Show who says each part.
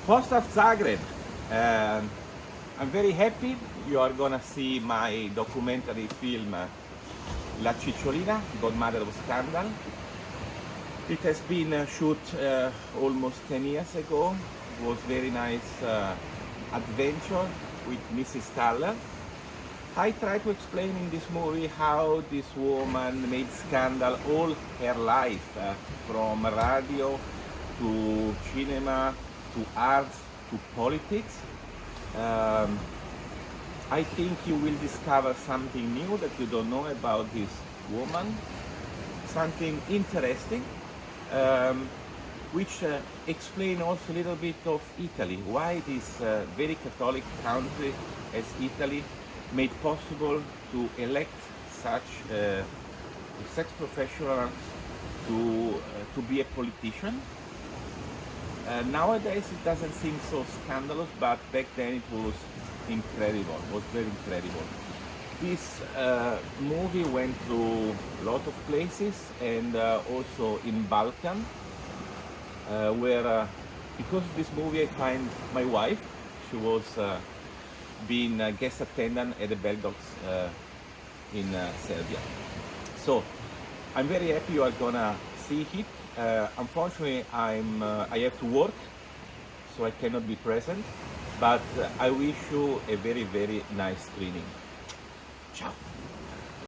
Speaker 1: Pozdrav Zagreb. I'm very happy you are gonna see my documentary film La Cicciolina, Godmother of Scandal. It has been shot almost 10 years ago. It was very nice adventure with Mrs. Staller. I try to explain in this movie how this woman made scandal all her life, from radio to cinema to art to politics. I think you will discover something new that you don't know about this woman, something interesting, which explain also a little bit of Italy, why this very Catholic country as Italy made possible to elect such a sex professional to be a politician. Nowadays it doesn't seem so scandalous, but back then it was incredible, it was very incredible. This movie went through a lot of places, and also in Balkan, where because of this movie I find my wife. She was being a guest attendant at the Beldogs in Serbia. So I'm very happy you are gonna see it. Unfortunately, I have to work, so I cannot be present, but I wish you a very, very nice screening. Ciao.